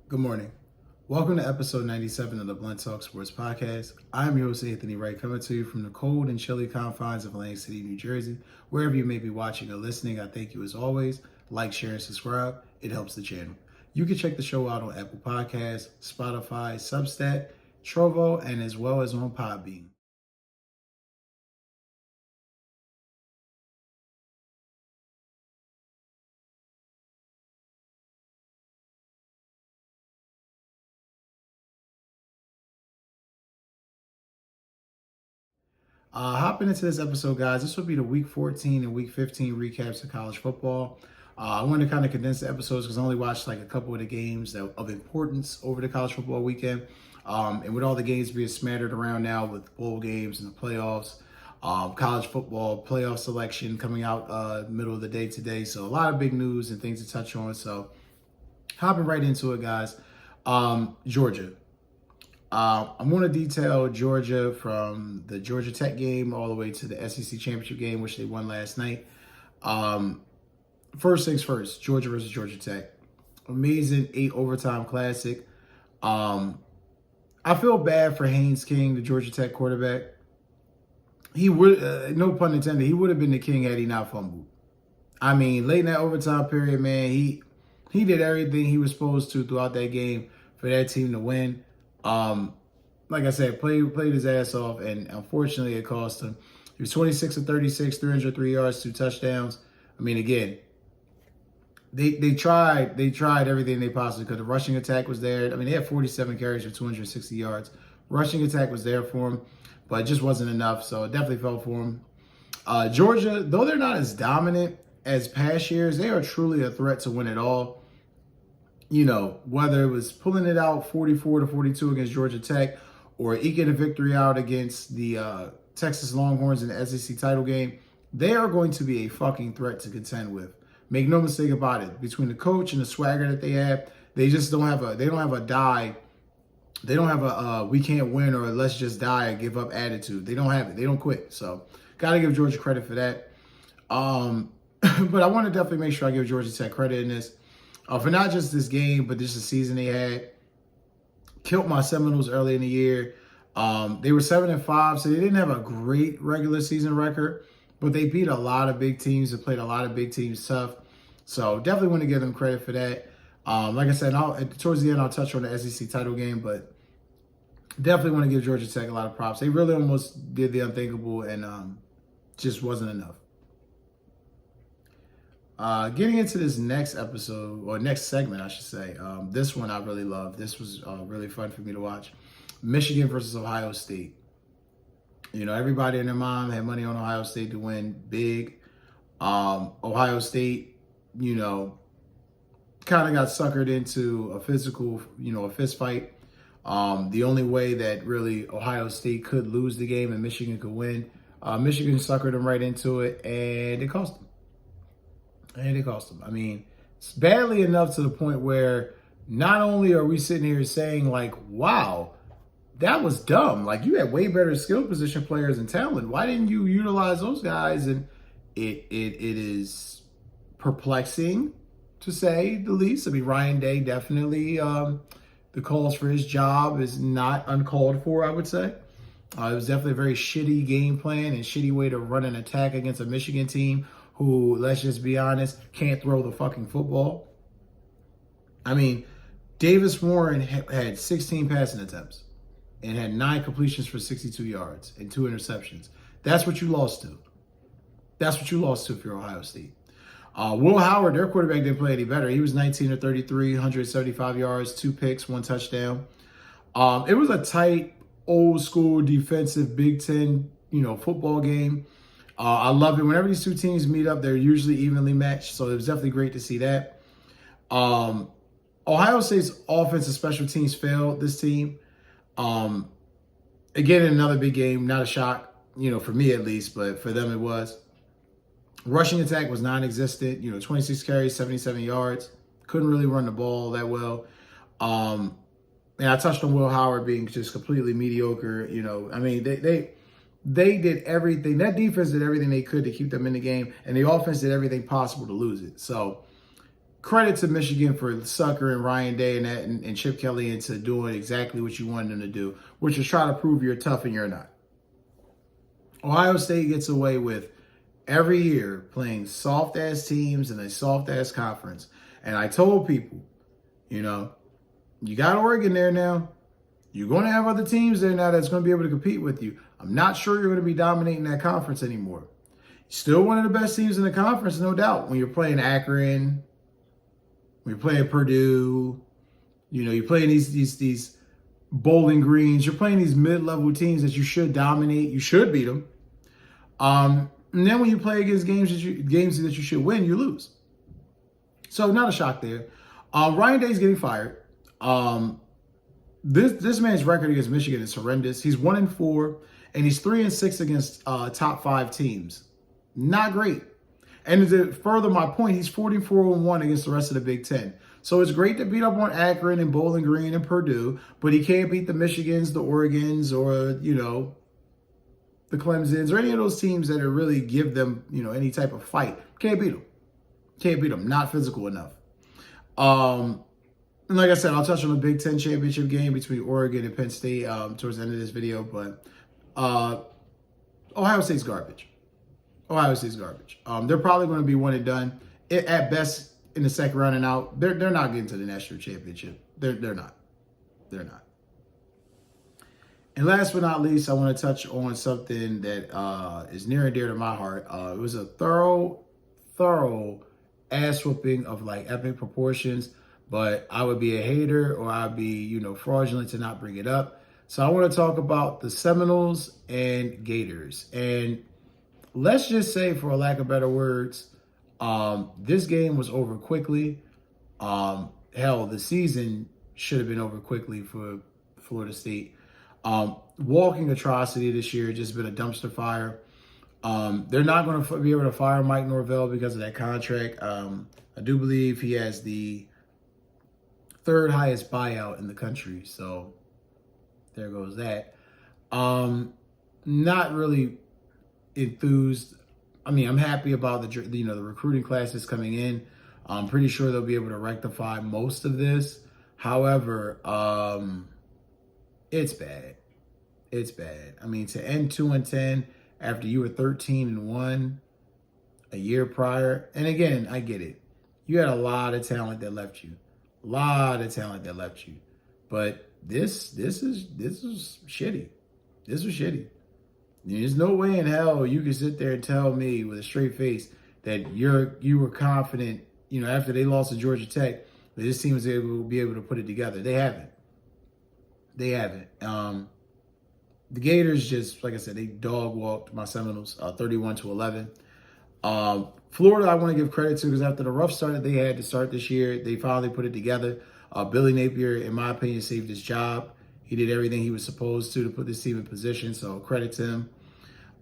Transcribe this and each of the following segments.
Good morning. Welcome to episode 97 of the Blunt Talk Sports Podcast. I'm your host, Anthony Wright, coming to you from the cold and chilly confines of Atlantic City, New Jersey. Wherever you may be watching or listening, I thank you as always. Like, share, and subscribe. It helps the channel. You can check the show out on Apple Podcasts, Spotify, Substack, Trovo, and as well as on Podbean. Hopping into this episode, guys, this will be the Week 14 and Week 15 recaps of college football. I wanted to kind of condense the episodes because I only watched like a couple of the games of importance over the college football weekend. And with all the games being smattered around now with bowl games and the playoffs, college football playoff selection coming out middle of the day today. So a lot of big news and things to touch on. So hopping right into it, guys. Georgia. I'm going to detail Georgia from the Georgia Tech game all the way to the SEC Championship game, which they won last night. First things first, Georgia versus Georgia Tech. Amazing 8 overtime classic. I feel bad for Haynes King, the Georgia Tech quarterback. He would, no pun intended, he would have been the king had he not fumbled. I mean, late in that overtime period, man, he did everything he was supposed to throughout that game for that team to win. Like I said, played his ass off, and unfortunately it cost him. He was 26 of 36, 303 yards, 2 touchdowns. I mean, again, they tried everything they possibly could. The rushing attack was there. I mean, they had 47 carries for 260 yards. Rushing attack was there for him, but it just wasn't enough, so it definitely fell for him. Georgia, though they're not as dominant as past years, they are truly a threat to win it all. You know, whether it was pulling it out 44-42 against Georgia Tech or eking a victory out against the Texas Longhorns in the SEC title game, they are going to be a fucking threat to contend with. Make no mistake about it. Between the coach and the swagger that they have, they just don't have a we can't win or let's just die and give up attitude. They don't have it. They don't quit. So got to give Georgia credit for that. But I want to definitely make sure I give Georgia Tech credit in this. For not just this game, but just the season they had. Killed my Seminoles early in the year. They were 7-5, so they didn't have a great regular season record, but they beat a lot of big teams and played a lot of big teams tough. So definitely want to give them credit for that. Like I said, towards the end, I'll touch on the SEC title game, but definitely want to give Georgia Tech a lot of props. They really almost did the unthinkable and just wasn't enough. Getting into this next episode, or next segment, I should say. This one I really loved. This was really fun for me to watch. Michigan versus Ohio State. You know, everybody and their mom had money on Ohio State to win big. Ohio State, you know, kind of got suckered into a physical, a fist fight. The only way that really Ohio State could lose the game and Michigan could win, Michigan suckered them right into it, and it cost them. And it cost them. I mean, it's badly enough to the point where not only are we sitting here saying, like, wow, that was dumb. Like, you had way better skill position players and talent. Why didn't you utilize those guys? And it is perplexing, to say the least. I mean, Ryan Day definitely, the calls for his job is not uncalled for, I would say. It was definitely a very shitty game plan and shitty way to run an attack against a Michigan team who, let's just be honest, can't throw the fucking football. I mean, Davis Warren had 16 passing attempts and had 9 completions for 62 yards and 2 interceptions. That's what you lost to. That's what you lost to if you're Ohio State. Will Howard, their quarterback, didn't play any better. He was 19 of 33, 175 yards, 2 picks, 1 touchdown. It was a tight, old school defensive Big Ten, football game. I love it. Whenever these two teams meet up, they're usually evenly matched. So it was definitely great to see that. Ohio State's offense and special teams failed this team. Again, another big game, not a shock, for me at least, but for them it was. Rushing attack was non-existent, 26 carries, 77 yards. Couldn't really run the ball that well. And I touched on Will Howard being just completely mediocre. I mean, they did everything. That defense did everything they could to keep them in the game, and the offense did everything possible to lose it. So credit to Michigan for suckering Ryan Day and that and Chip Kelly into doing exactly what you wanted them to do, which is try to prove you're tough and you're not. Ohio State gets away with every year playing soft-ass teams in a soft-ass conference. And I told people, you know, you got Oregon there now. You're going to have other teams there now that's going to be able to compete with you. I'm not sure you're going to be dominating that conference anymore. Still one of the best teams in the conference, no doubt. When you're playing Akron, when you're playing Purdue, you know, you're playing these Bowling Greens, you're playing these mid-level teams that you should dominate. You should beat them. And then when you play against games that you should win, you lose. So not a shock there. Ryan Day's getting fired. This man's record against Michigan is horrendous. He's 1-4, and he's 3-6 against top 5 teams. Not great. And to further my point, he's 44-1 against the rest of the Big Ten. So it's great to beat up on Akron and Bowling Green and Purdue, but he can't beat the Michigans, the Oregons, or, you know, the Clemsons, or any of those teams that really give them, you know, any type of fight. Can't beat them. Can't beat them. Not physical enough. And like I said, I'll touch on the Big Ten championship game between Oregon and Penn State towards the end of this video, but Ohio State's garbage. Ohio State's garbage. They're probably going to be one and done. At best, in the second round and out, they're not getting to the national championship. They're not. They're not. And last but not least, I want to touch on something that is near and dear to my heart. It was a thorough ass whooping of like epic proportions, but I would be a hater or I'd be, you know, fraudulent to not bring it up. So I want to talk about the Seminoles and Gators. And let's just say, for a lack of better words, this game was over quickly. Hell, the season should have been over quickly for Florida State. Walking atrocity this year, just been a dumpster fire. They're not going to be able to fire Mike Norvell because of that contract. I do believe he has the 3rd highest buyout in the country. So there goes that. Not really enthused. I mean, I'm happy about the recruiting classes coming in. I'm pretty sure they'll be able to rectify most of this. However, it's bad. It's bad. I mean, to end 2-10 after you were 13-1 a year prior, and again, I get it. You had a lot of talent that left you. A lot of talent that left you. But this is shitty. This was shitty. There's no way in hell you can sit there and tell me with a straight face that you were confident, you know, after they lost to Georgia Tech, that this team was able to be able to put it together. They haven't. They haven't. The Gators just, like I said, they dog walked my Seminoles 31-11. Florida, I want to give credit to because after the rough start that they had to start this year, they finally put it together. Billy Napier, in my opinion, saved his job. He did everything he was supposed to put this team in position, so credit to him.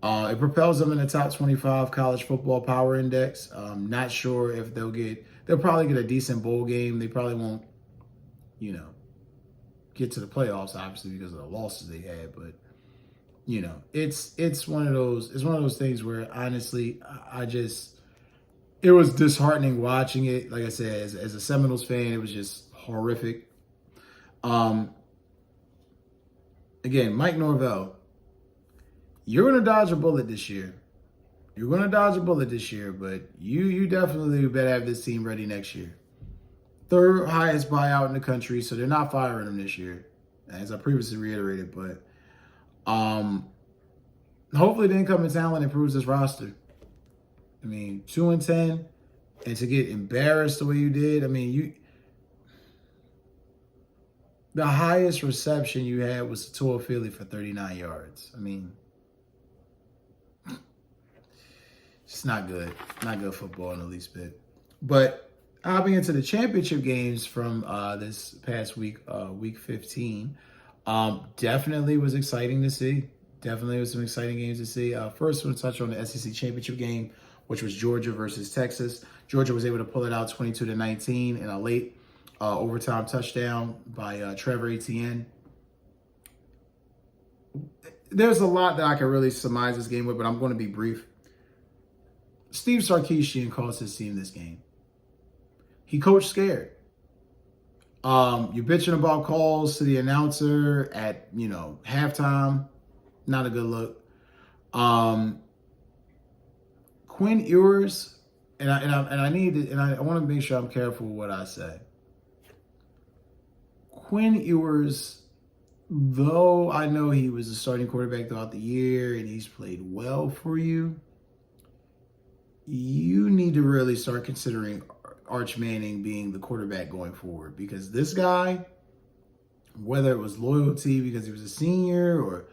It propels them in the top 25 college football power index. Not sure if they'll probably get a decent bowl game. They probably won't, you know, get to the playoffs, obviously, because of the losses they had. But, you know, it's one of those things where, honestly, it was disheartening watching it. Like I said, as a Seminoles fan, it was just horrific. Again, Mike Norvell, you're going to dodge a bullet this year. You're going to dodge a bullet this year, but you definitely better have this team ready next year. 3rd highest buyout in the country, so they're not firing him this year, as I previously reiterated. But hopefully the incoming talent improves this roster. I mean, 2-10, and to get embarrassed the way you did, I mean, the highest reception you had was to Toa Philly for 39 yards. I mean, it's not good. Not good football in the least bit. But hopping into the championship games from this past week, week 15, definitely was exciting to see. Definitely was some exciting games to see. First, we'll touch on the SEC championship game, which was Georgia versus Texas. Georgia was able to pull it out 22-19 in a late overtime touchdown by Trevor Etienne. There's a lot that I can really surmise this game with, but I'm going to be brief. Steve Sarkisian calls his team this game. He coached scared. You're bitching about calls to the announcer at, halftime. Not a good look. Quinn Ewers, and I want to make sure I'm careful with what I say. Quinn Ewers, though I know he was a starting quarterback throughout the year and he's played well for you, you need to really start considering Arch Manning being the quarterback going forward, because this guy, whether it was loyalty because he was a senior or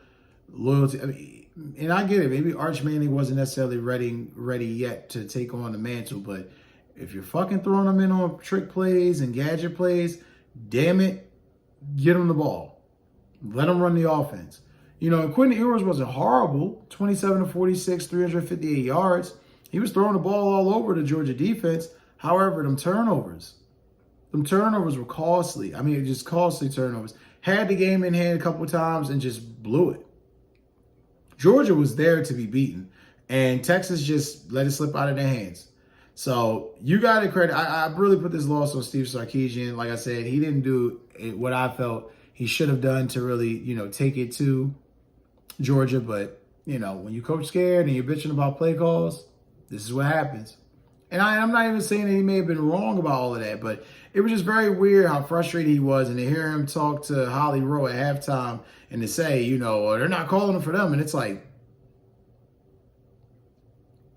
loyalty, and I get it, maybe Arch Manning wasn't necessarily ready yet to take on the mantle, but if you're fucking throwing him in on trick plays and gadget plays, damn it, get him the ball. Let him run the offense. Quentin Ewers wasn't horrible. 27 to 46, 358 yards. He was throwing the ball all over the Georgia defense. However, them turnovers were costly. I mean, just costly turnovers. Had the game in hand a couple of times and just blew it. Georgia was there to be beaten, and Texas just let it slip out of their hands. So you got to credit. I really put this loss on Steve Sarkisian. Like I said, he didn't do what I felt he should have done to really, take it to Georgia. But, when you coach scared and you're bitching about play calls, this is what happens. And I'm not even saying that he may have been wrong about all of that, but it was just very weird how frustrated he was. And to hear him talk to Holly Rowe at halftime and to say, they're not calling him for them. And it's like,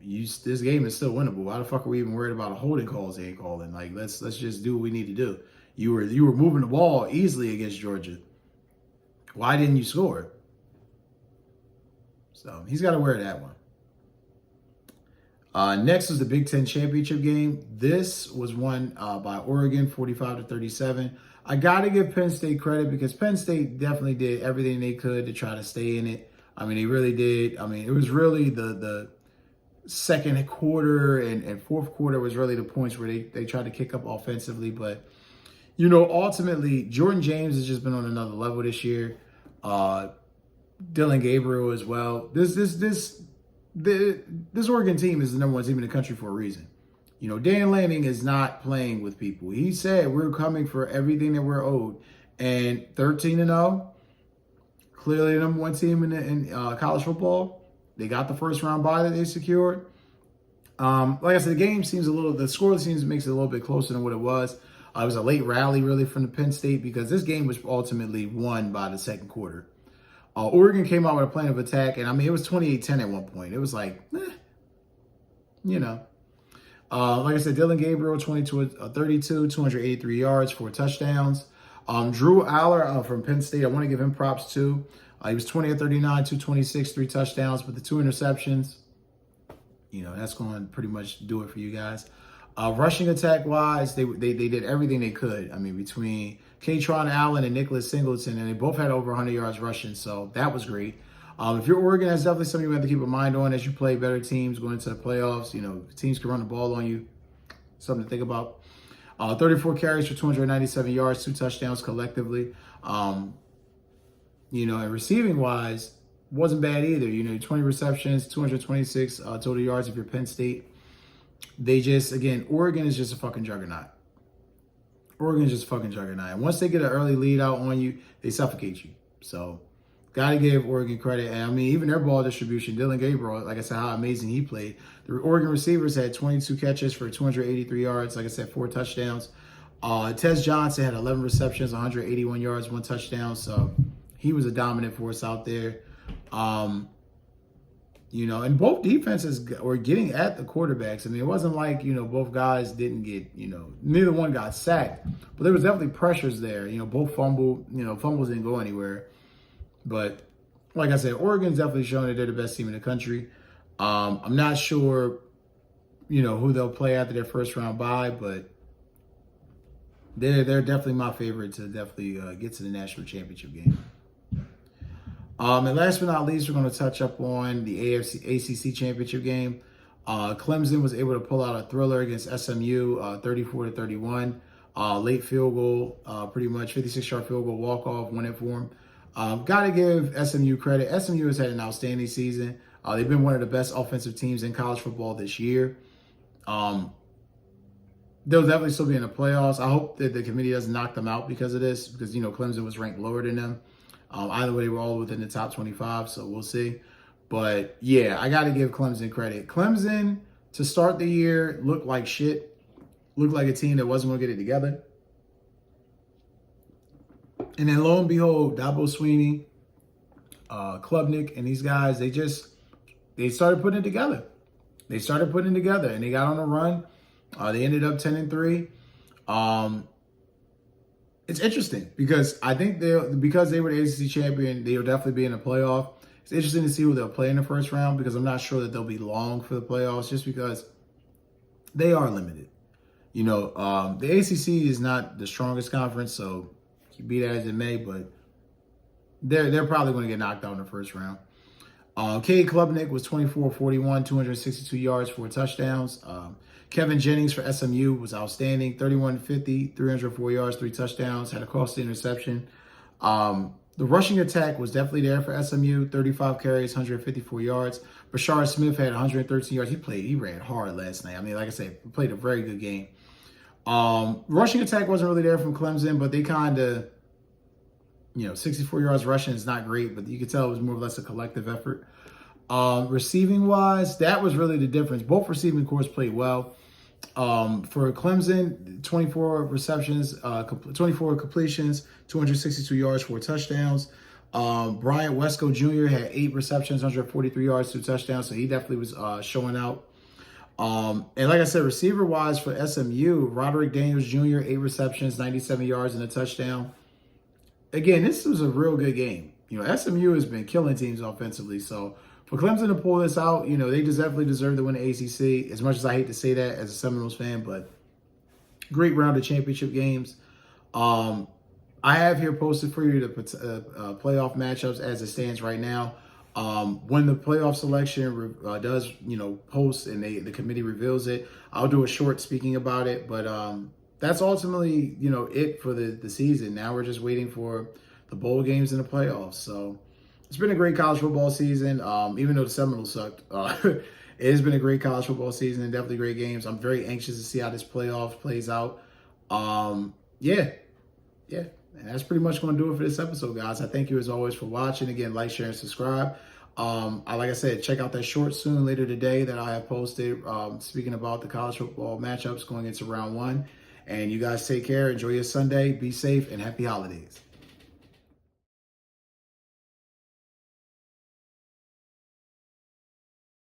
this game is still winnable. Why the fuck are we even worried about a holding calls they ain't calling? Like, let's just do what we need to do. You were moving the ball easily against Georgia. Why didn't you score? So he's got to wear that one. Next was the Big Ten championship game. This was won by Oregon, 45 to 37. I got to give Penn State credit because Penn State definitely did everything they could to try to stay in it. I mean, they really did. I mean, it was really the second quarter and fourth quarter was really the points where they tried to kick up offensively. But, ultimately, Jordan James has just been on another level this year. Dylan Gabriel as well. This Oregon team is the number one team in the country for a reason. Dan Lanning is not playing with people. He said we're coming for everything that we're owed. And 13-0, clearly the number one team in college football. They got the first round bye that they secured. Like I said, the score makes it a little bit closer than what it was. It was a late rally really from the Penn State because this game was ultimately won by the second quarter. Oregon came out with a plan of attack, and I mean, it was 28-10 at one point. It was like, like I said, Dylan Gabriel, 32, 283 yards, 4 touchdowns. Drew Aller from Penn State, I want to give him props too. He was 20 of 39, 226, 3 touchdowns, but the 2 interceptions, that's going to pretty much do it for you guys. Rushing attack-wise, they did everything they could. I mean, between Katron Allen and Nicholas Singleton, and they both had over 100 yards rushing, so that was great. If you're Oregon, that's definitely something you have to keep in mind on as you play better teams going into the playoffs. Teams can run the ball on you. Something to think about. 34 carries for 297 yards, 2 touchdowns collectively. And receiving-wise, wasn't bad either. 20 receptions, 226 total yards if you're Penn State. Oregon is just a fucking juggernaut. And once they get an early lead out on you, they suffocate you. So, got to give Oregon credit. And I mean, even their ball distribution, Dylan Gabriel, like I said, how amazing he played. The Oregon receivers had 22 catches for 283 yards. Like I said, 4 touchdowns. Tez Johnson had 11 receptions, 181 yards, 1 touchdown. So, he was a dominant force out there. And both defenses were getting at the quarterbacks. I mean, it wasn't like, both guys didn't get, neither one got sacked. But there was definitely pressures there. Both fumbles didn't go anywhere. But like I said, Oregon's definitely shown that they're the best team in the country. I'm not sure, who they'll play after their first round bye, but they're definitely my favorite to definitely get to the national championship game. And last but not least, we're going to touch up on the ACC championship game. Clemson was able to pull out a thriller against SMU, 34-31. Late field goal, pretty much 56-yard field goal, walk-off, won it for them. Got to give SMU credit. SMU has had an outstanding season. They've been one of the best offensive teams in college football this year. they'll definitely still be in the playoffs. I hope that the committee doesn't knock them out because of this, because, Clemson was ranked lower than them. Either way, they were all within the top 25, so we'll see. But, yeah, I got to give Clemson credit. Clemson, to start the year, looked like shit. Looked like a team that wasn't going to get it together. And then, lo and behold, Dabo Swinney, Klubnik, and these guys, they started putting it together. They started putting it together, and they got on a run. They ended up 10-3. It's interesting because I think because they were the ACC champion, they'll definitely be in the playoff. It's interesting to see who they'll play in the first round because I'm not sure that they'll be long for the playoffs just because they are limited. The ACC is not the strongest conference, so you be that as it may, but they're probably going to get knocked out in the first round. Cade Klubnik was 24-41, 262 yards, 4 touchdowns. Kevin Jennings for SMU was outstanding, 31-50, 304 yards, 3 touchdowns, had a costly interception. The rushing attack was definitely there for SMU, 35 carries, 154 yards. Bashard Smith had 113 yards. He ran hard last night. I mean, like I said, he played a very good game. Rushing attack wasn't really there from Clemson, but they kind of, 64 yards rushing is not great, but you could tell it was more or less a collective effort. Receiving wise, that was really the difference. Both receiving corps played well. For Clemson, 24 receptions, 24 completions, 262 yards, 4 touchdowns. Bryant Wesco Jr. had 8 receptions, 143 yards, 2 touchdowns. So he definitely was showing out. And like I said, receiver wise for SMU, Roderick Daniels Jr., 8 receptions, 97 yards and a touchdown. Again, this was a real good game. SMU has been killing teams offensively. So for Clemson to pull this out, they just definitely deserve to win the ACC. As much as I hate to say that as a Seminoles fan, but great round of championship games. I have here posted for you the playoff matchups as it stands right now. When the playoff selection does, post and the committee reveals it, I'll do a short speaking about it. But that's ultimately, it for the season. Now we're just waiting for the bowl games and the playoffs. So it's been a great college football season. Even though the Seminoles sucked, it has been a great college football season and definitely great games. I'm very anxious to see how this playoff plays out. Yeah. And that's pretty much going to do it for this episode, guys. I thank you as always for watching. Again, like, share, and subscribe. Like I said, check out that short soon later today that I have posted speaking about the college football matchups going into round 1. And you guys take care. Enjoy your Sunday. Be safe and happy holidays.